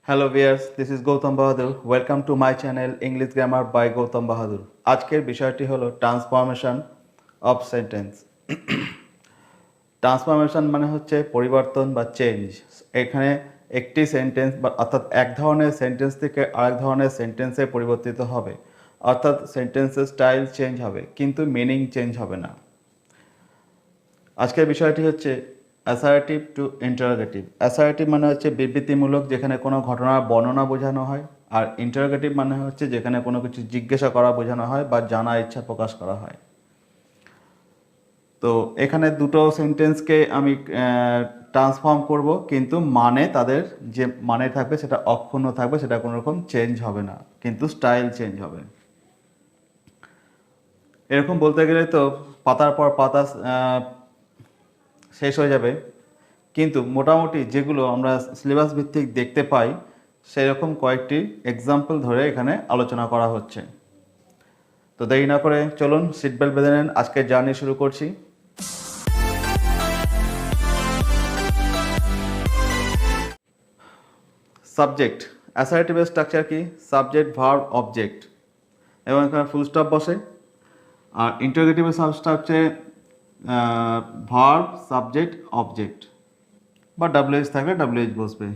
Hello viewers, this is Gautam Bahadur. Welcome to my channel English Grammar by Gautam Bahadur. আজকের বিষয়টি হলো transformation of sentence. Transformation মানে হচ্ছে পরিবর্তন বা চেঞ্জ। এখানে একটি সেন্টেন্স বা অর্থাৎ এক ধরনের সেন্টেন্স থেকে আরেক ধরনের সেন্টেন্সে পরিবর্তিত হবে, অর্থাৎ সেন্টেন্সের স্টাইল চেঞ্জ হবে কিন্তু মিনিং চেঞ্জ হবে না। আজকের বিষয়টি হচ্ছে অ্যাসার্টিভ টু ইন্টারোগেটিভ। অ্যাসার্টিভ মানে হচ্ছে বিবৃতিমূলক, যেখানে কোনো ঘটনার বর্ণনা বোঝানো হয়, আর ইন্টারোগেটিভ মানে হচ্ছে যেখানে কোনো কিছু জিজ্ঞাসা করা বোঝানো হয় বা জানার ইচ্ছা প্রকাশ করা হয়। তো এখানে দুটো সেন্টেন্সকে আমি ট্রান্সফর্ম করব, কিন্তু মানে তাদের যে মানে থাকবে সেটা অক্ষুণ্ণ থাকবে, সেটা কোনো রকম চেঞ্জ হবে না, কিন্তু স্টাইল চেঞ্জ হবে। এরকম বলতে গেলে তো পাতার পর পাতা শেষ হয়ে যাবে, কিন্তু মোটামুটি যেগুলো আমরা সিলেবাস ভিত্তিক দেখতে পাই সেই রকম কয়েকটি এক্সাম্পল ধরে এখানে আলোচনা করা হচ্ছে। তো দেরি না করে চলুন সিট বেল্ট বেঁধে নেন, আজকের জার্নি শুরু করছি। সাবজেক্ট, অ্যাসার্টিভের স্ট্রাকচার কি? সাবজেক্ট, ভার্ব, অবজেক্ট, এবং এখানে ফুল স্টপ বসে। আর ইন্টারোগেটিভের স্ট্রাকচারে ভার্ব, সাবজেক্ট, অবজেক্ট, বা ডাব্লিউএইচ থাকলে ডাব্লিউএইচ বসবে।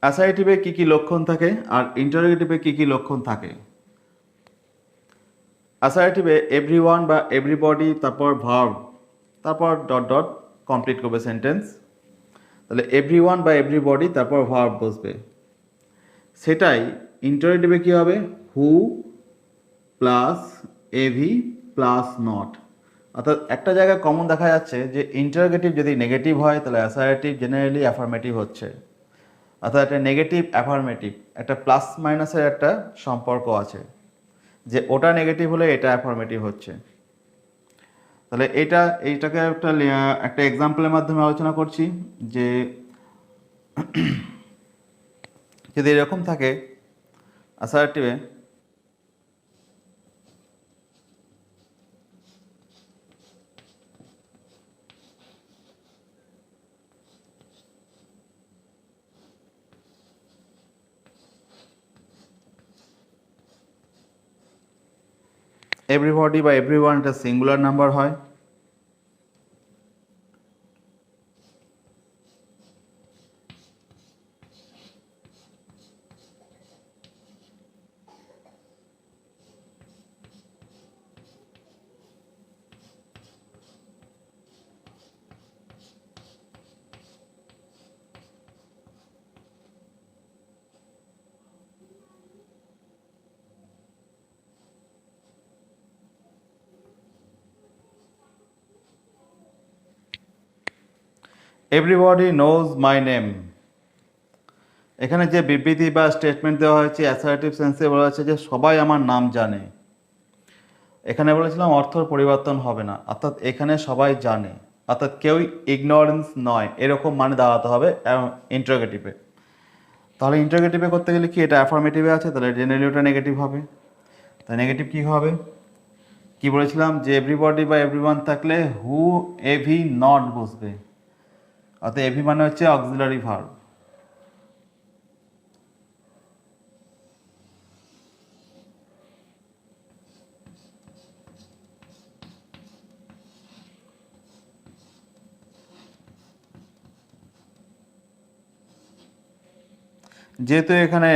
অ্যাসার্টিভে কী কী লক্ষণ থাকে আর ইন্টারোগেটিভে কী কী লক্ষণ থাকে? অ্যাসার্টিভে এভরিওয়ান বা এভরিবডি, তারপর ভার্ব, তারপর ডট ডট কমপ্লিট করবে সেন্টেন্স। তাহলে এভরিওয়ান বা এভরিবডি তারপর ভার্ব বসবে। সেটাই ইন্টারোগেটিভে কী হবে? Who plus AV plus not. অর্থাৎ একটা জায়গায় কমন দেখা যাচ্ছে যে ইন্টারোগেটিভ যদি নেগেটিভ হয় তাহলে অ্যাসার্টিভ জেনারেলি অ্যাফার্মেটিভ হচ্ছে। অর্থাৎ একটা নেগেটিভ অ্যাফার্মেটিভ, একটা প্লাস মাইনাসের একটা সম্পর্ক আছে, যে ওটা নেগেটিভ হলে এটা অ্যাফার্মেটিভ হচ্ছে। তাহলে এইটাকে একটা এক্সাম্পলের মাধ্যমে আলোচনা করছি, যে যদি এরকম থাকে অ্যাসার্টিভে, এভরিবডি বা এভরিওয়ান এটা সিঙ্গুলার নাম্বার হয়। Everybody knows my name. এখানে যে বিবৃতি বা স্টেটমেন্ট দেওয়া হয়েছে অ্যাসার্টিভ সেন্সে বলা হচ্ছে যে সবাই আমার নাম জানে। এখানে বলেছিলাম অর্থর পরিবর্তন হবে না, অর্থাৎ এখানে সবাই জানে, অর্থাৎ কেউই ইগনোরেন্স নয়, এরকম মানে দাঁড়াতে হবে ইন্টারোগেটিভে। তাহলে ইন্টারোগেটিভে করতে গেলে কি এটা অ্যাফার্মেটিভে আছে, তাহলে জেনারেলি ওটা নেগেটিভ হবে। তাই নেগেটিভ কী হবে? কি বলেছিলাম যে এভরিবডি বা এভরিওয়ান থাকলে হু এভি নট বসবে, অর্থাৎ এভি মানে হচ্ছে অক্সিলারি ভার্ব। যেহেতু এখানে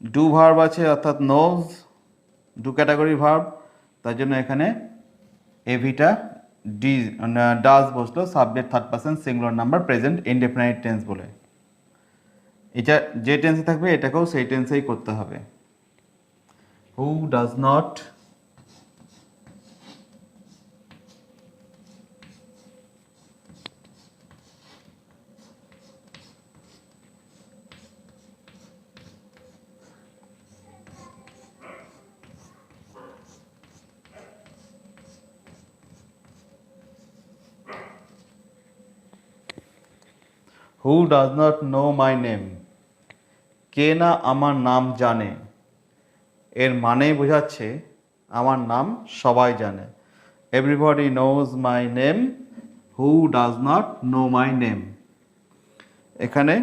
ডু ভার্ব আছে, অর্থাৎ নোজ ডু ক্যাটাগরি ভার্ব, তার জন্য এখানে এভিটা ডাজ বসলো, subject third person singular number present indefinite tense বলে। এটা যে টেন্সে থাকবে এটাকেও সেই টেন্সেই করতে হবে। Who does not who does not know my name, কে না আমার নাম জানে, এর মানেই বোঝাচ্ছে আমার নাম সবাই জানে। Everybody knows my name. Who does not know my name? এখানে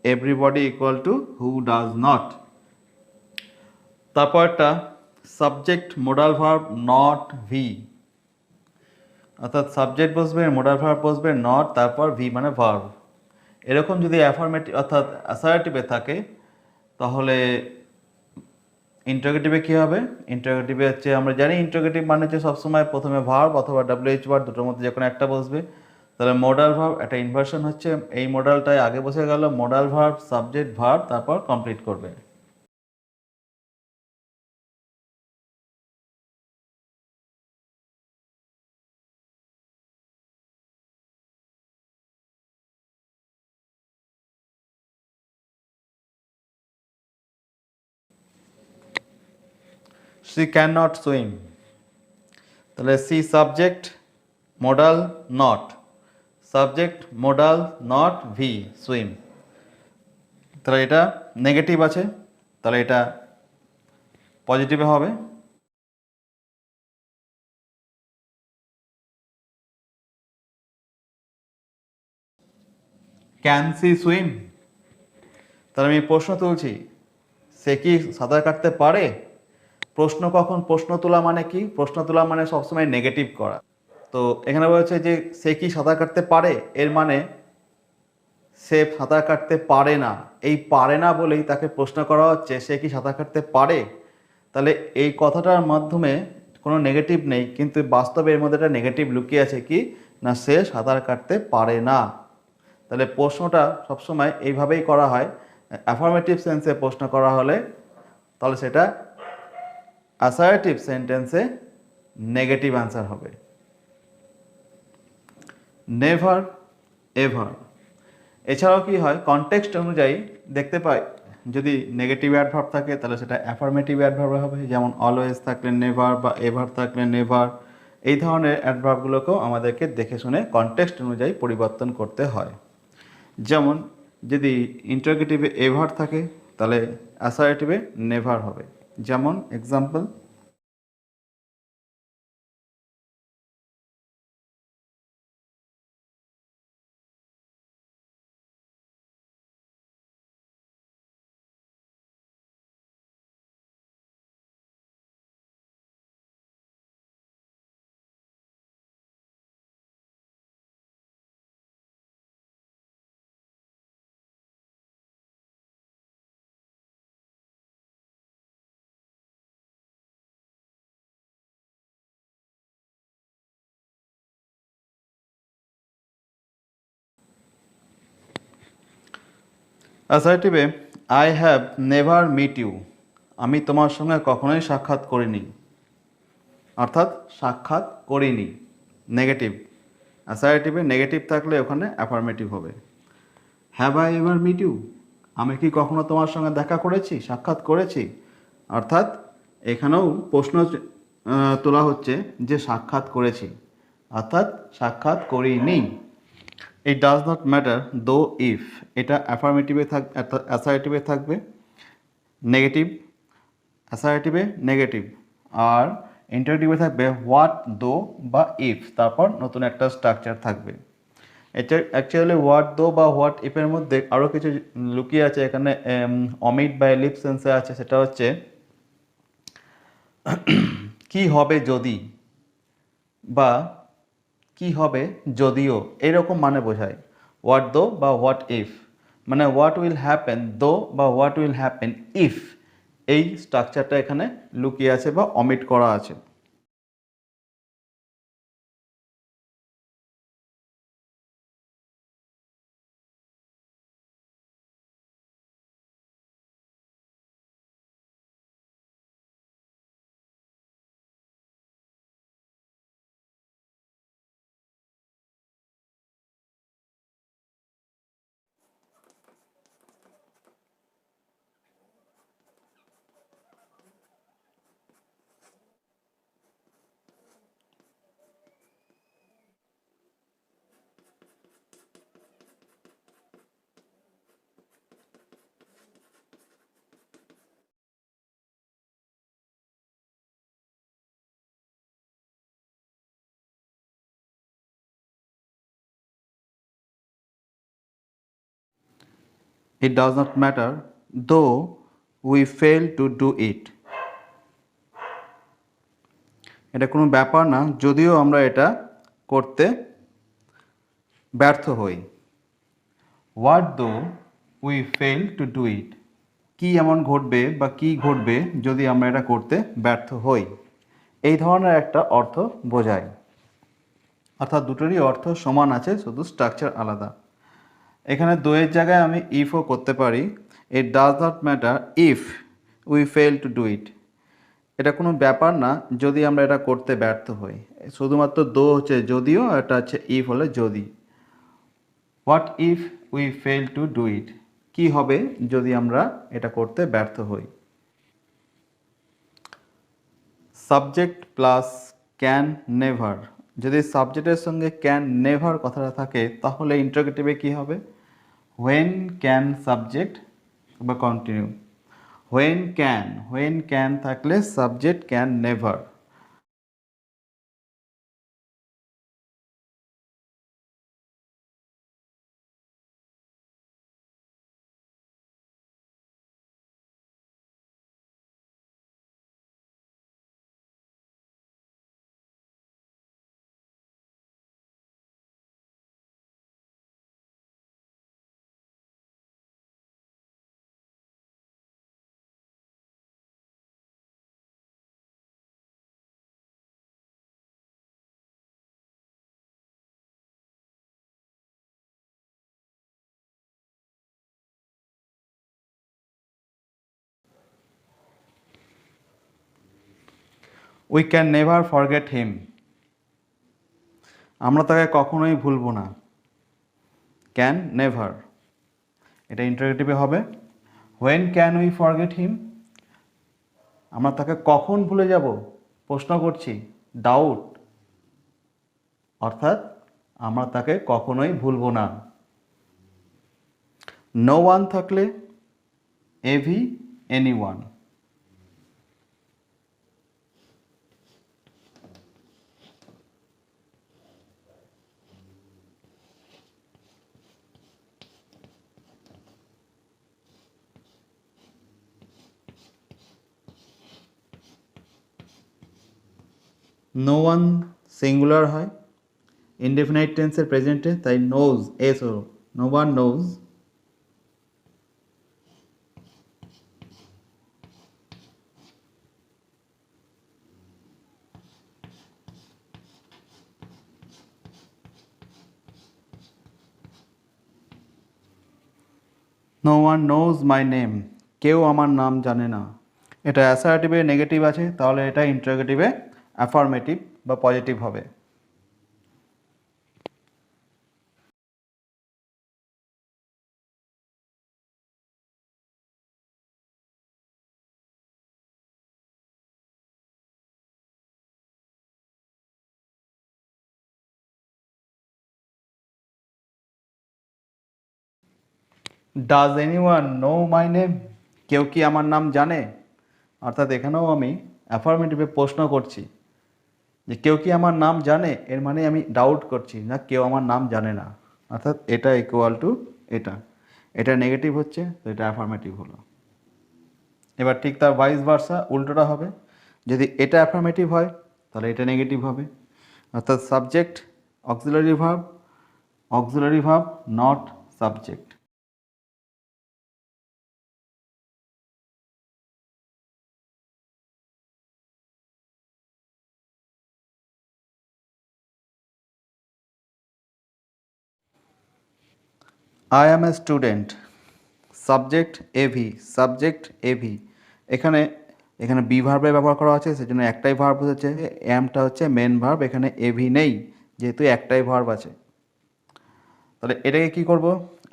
everybody equal to who does not. তারপর একটা subject modal verb not V, অর্থাৎ সাবজেক্ট বসবে, মোডাল ভার্ব বসবে, নট, তারপর ভি মানে ভার্ব। এরকম যদি অ্যাফার্মেটিভ অর্থাৎ অ্যাসার্টিভে থাকে তাহলে ইন্টারোগেটিভে কী হবে? ইন্টারোগেটিভে হচ্ছে আমরা জানি ইন্টারোগেটিভ মানে হচ্ছে সবসময় প্রথমে ভার্ব অথবা WH ভার্ব দুটোর মধ্যে যে কোনো একটা বসবে। তাহলে মোডাল ভার্ব একটা ইনভার্সন হচ্ছে, এই মোডালটাই আগে বসে গেল, মোডাল ভার্ব সাবজেক্ট ভার্ব তারপর কমপ্লিট করবে। সি ক্যান নট সুইম, তাহলে she subject modal not, subject modal not V swim. তাহলে এটা নেগেটিভ আছে, তাহলে এটা পজিটিভে হবে। ক্যান সি সুইম, তাহলে আমি প্রশ্ন তুলছি, সে কি সাঁতার কাটতে পারে? প্রশ্ন কখন প্রশ্ন তোলা মানে কি? প্রশ্ন তোলা মানে সবসময় নেগেটিভ করা। তো এখানে বলেছে যে সে কি সাঁতার কাটতে পারে, এর মানে সে সাঁতার কাটতে পারে না। এই পারে না বলেই তাকে প্রশ্ন করা হচ্ছে সে কি সাঁতার কাটতে পারে। তাহলে এই কথাটার মাধ্যমে কোনো নেগেটিভ নেই, কিন্তু বাস্তবে এর মধ্যে একটা নেগেটিভ লুকিয়ে আছে, কি না সে সাঁতার কাটতে পারে না। তাহলে প্রশ্নটা সবসময় এইভাবেই করা হয়। অ্যাফার্মেটিভ সেন্সে প্রশ্ন করা হলে তাহলে সেটা অ্যাসার্টিভ সেন্টেন্সে নেগেটিভ অ্যান্সার হবে। Never, ever. এছাড়াও কি হয়, কনটেক্সট অনুযায়ী দেখতে পাই যদি নেগেটিভ অ্যাডভার্ব থাকে তাহলে সেটা অ্যাফার্মেটিভ অ্যাডভার্ব হবে, যেমন অলওয়েজ থাকলে নেভার বা এভার থাকলে নেভার। এই ধরনের অ্যাডভার্বগুলোকেও আমাদেরকে দেখে শুনে কনটেক্সট অনুযায়ী পরিবর্তন করতে হয়। যেমন যদি ইন্টারোগেটিভে এভার থাকে তাহলে অ্যাসার্টিভে নেভার হবে। যেমন এক্সাম্পল, অ্যাসার্টিভে I have never meet you, আমি তোমার সঙ্গে কখনোই সাক্ষাৎ করিনি, অর্থাৎ সাক্ষাৎ করিনি, নেগেটিভ। অ্যাসার্টিভে নেগেটিভ থাকলে ওখানে অ্যাফার্মেটিভ হবে। Have I ever meet you, আমি কি কখনো তোমার সঙ্গে দেখা করেছি, সাক্ষাৎ করেছি, অর্থাৎ এখানেও প্রশ্ন তোলা হচ্ছে যে সাক্ষাৎ করেছি, অর্থাৎ সাক্ষাৎ করিনি। ইট ডাজ নট ম্যাটার দো ইফ, এটা অ্যাফার্মেটিভে অ্যাসার্টিভে থাকবে নেগেটিভ, অ্যাসার্টিভে নেগেটিভ। আর ইন্টারোগেটিভে থাকবে হোয়াট দো বা ইফ, তারপর নতুন একটা স্ট্রাকচার থাকবে। এটা অ্যাকচুয়ালি হোয়াট দো বা হোয়াট ইফের মধ্যে আরও কিছু লুকিয়ে আছে, এখানে অমিট বা এলিপ সেন্সে আছে। সেটা হচ্ছে কি হবে যদি, বা কি হবে যদিও, এরকম মানে বোঝায় হোয়াট দো বা হোয়াট ইফ। মানে হোয়াট উইল হ্যাপেন দো বা হোয়াট উইল হ্যাপেন ইফ, এই স্ট্রাকচারটা এখানে লুকিয়ে আছে বা অমিট করা আছে। ইট ডাজ নট ম্যাটার দো উই ফেল টু ডু ইট। এটা কোনো ব্যাপার না যদিও আমরা এটা করতে ব্যর্থ হই। What though we fail to do it, কী এমন ঘটবে বা কী ঘটবে যদি আমরা এটা করতে ব্যর্থ হই, এই ধরনের একটা অর্থ বোঝায়। অর্থাৎ দুটোরই অর্থ সমান আছে, শুধু স্ট্রাকচার আলাদা। এখানে দোয়ের জায়গায় আমি ইফও করতে পারি। It does not matter if we fail to do ইট, এটা কোনো ব্যাপার না যদি আমরা এটা করতে ব্যর্থ হই। শুধুমাত্র দো হচ্ছে যদিও, এটা হচ্ছে ইফ হলে যদি। What if we fail to do it, কী হবে যদি আমরা এটা করতে ব্যর্থ হই। সাবজেক্ট প্লাস ক্যান নেভার, যদি সাবজেক্টের সঙ্গে ক্যান নেভার কথাটা থাকে তাহলে ইন্টারোগেটিভে কী হবে? হোয়েন ক্যান সাবজেক্ট বা কন্টিনিউ। হোয়েন ক্যান থাকলে subject can never. We can never forget him, আমরা তাকে কখনোই ভুলবো না। ক্যান নেভার, এটা ইন্টারোগেটিভে হবে when can we forget him, আমরা তাকে কখন ভুলে যাব, প্রশ্ন করছি, ডাউট, অর্থাৎ আমরা তাকে কখনোই ভুলবো না। নো ওয়ান থাকলে AV anyone. No one singular হয়, ইনডেফিনাইট টেন্সের প্রেজেন্টে, তাই knows S O, no one knows. No one knows my name, কেউ আমার নাম জানে না। এটা অ্যাসার্টিভে নেগেটিভ আছে, তাহলে এটা ইন্টারোগেটিভে অ্যাফার্মেটিভ বা পজিটিভ হবে। Does anyone know my name, কেউ কি আমার নাম জানে, অর্থাৎ এখানেও আমি অ্যাফার্মেটিভে প্রশ্ন করছি যে কেউ কি আমার নাম জানে, এর মানে আমি ডাউট করছি না কেউ আমার নাম জানে না, অর্থাৎ এটা ইকুয়াল টু এটা, এটা নেগেটিভ হচ্ছে তো এটা অ্যাফার্মেটিভ হলো। এবার ঠিক তার ভাইস ভার্সা উল্টোটা হবে, যদি এটা অ্যাফার্মেটিভ হয় তাহলে এটা নেগেটিভ হবে, অর্থাৎ subject auxiliary verb not subject. I am a student, subject AV, এখানে এখানে বি ভার্বে ব্যবহার করা আছে, সেজন্য একটাই ভার্ব হচ্ছে, অ্যামটা হচ্ছে মেন ভার্ব, এখানে এভি নেই যেহেতু একটাই ভার্ব আছে। তাহলে এটাকে কি করব?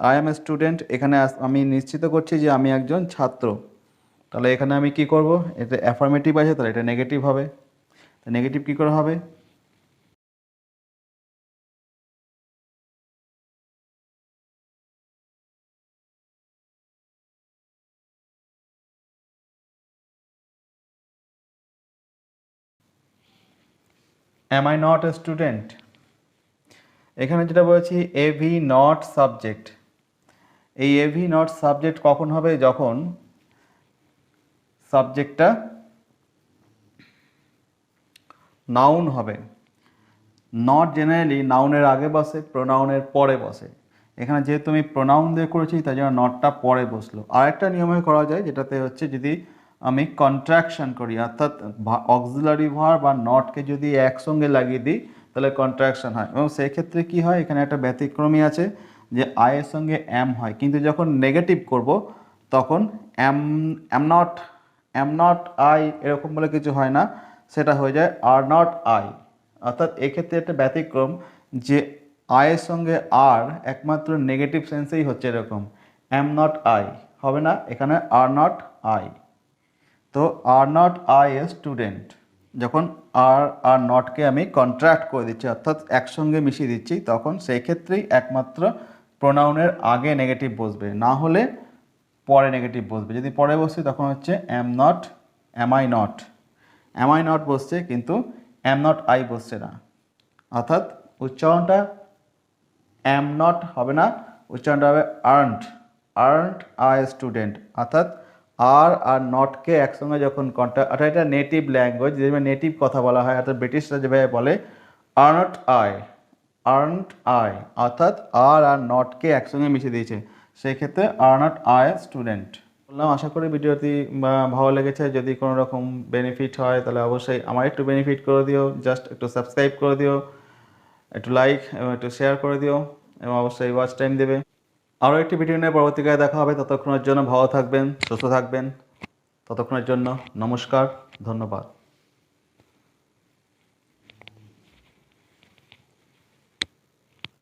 আই অ্যাম এ স্টুডেন্ট, এখানে আমি নিশ্চিত করছি যে আমি একজন ছাত্র, তাহলে এখানে আমি কি করব, এটা অ্যাফার্মেটিভ আছে তাহলে এটা নেগেটিভ হবে, নেগেটিভ কী করে হবে? Am I not a student, এখানে যেটা বলেছি এভি নট সাবজেক্ট, এই এভি নট সাবজেক্ট কখন হবে? যখন সাবজেক্টটা নাউন হবে। নট জেনারেলি নাউনের আগে বসে, প্রোনাউনের পরে বসে। এখানে যেহেতু আমি প্রোনাউন দিয়ে করেছি তাই জন্য নটটা পরে বসলো। আরেকটা নিয়মে করা যায়, যেটাতে হচ্ছে যদি আমি কন্ট্রাকশন করি, অর্থাৎ অক্সিলারি ভার্ব বা নটকে যদি একসঙ্গে লাগিয়ে দিই তাহলে কন্ট্রাকশন হয়, এবং সেই ক্ষেত্রে কি হয়, এখানে একটা ব্যতিক্রমী আছে যে আয়ের সঙ্গে এম হয়, কিন্তু যখন নেগেটিভ করব তখন এম নট আই এরকম বলে কিছু হয় না, সেটা হয়ে যায় আর নট আই। অর্থাৎ এক্ষেত্রে একটা ব্যতিক্রম যে আয়ের সঙ্গে আর একমাত্র নেগেটিভ সেন্সেই হচ্ছে এরকম, এম নট আই হবে না, এখানে আর নট আই। তো are not I a student, যখন আর নটকে আমি কন্ট্রাক্ট করে দিচ্ছি অর্থাৎ একসঙ্গে মিশিয়ে দিচ্ছি, তখন সেই ক্ষেত্রেই একমাত্র প্রোনাউনের আগে নেগেটিভ বসবে, না হলে পরে নেগেটিভ বসবে। যদি পরে বসে তখন হচ্ছে am not, am I not বসছে, কিন্তু এম নট আই বসছে না। অর্থাৎ উচ্চারণটা এম নট হবে না, উচ্চারণটা হবে আর্নড আই স্টুডেন্ট। অর্থাৎ আর নটকে একসঙ্গে যখন কন্ট্যাক্ট, অর্থাৎ এটা নেটিভ ল্যাঙ্গুয়েজ, যেভাবে নেটিভ কথা বলা হয়, অর্থাৎ ব্রিটিশরা যেভাবে বলে আর্নড আই, অর্থাৎ আর নটকে একসঙ্গে মিশিয়ে দিয়েছে, সেই ক্ষেত্রে আর্নড আই স্টুডেন্ট বললাম। আশা করি ভিডিওটি ভালো লেগেছে। যদি কোনো রকম বেনিফিট হয় তাহলে অবশ্যই আমার একটু বেনিফিট করে দিও, জাস্ট একটু সাবস্ক্রাইব করে দিও, একটু লাইক এবং একটু শেয়ার করে দিও, এবং অবশ্যই ওয়াচ টাইম দেবে। আরও একটি ভিডিও নিয়ে পরবর্তীকালে দেখা হবে। ততক্ষণের জন্য ভালো থাকবেন, সুস্থ থাকবেন। ততক্ষণের জন্য নমস্কার, ধন্যবাদ।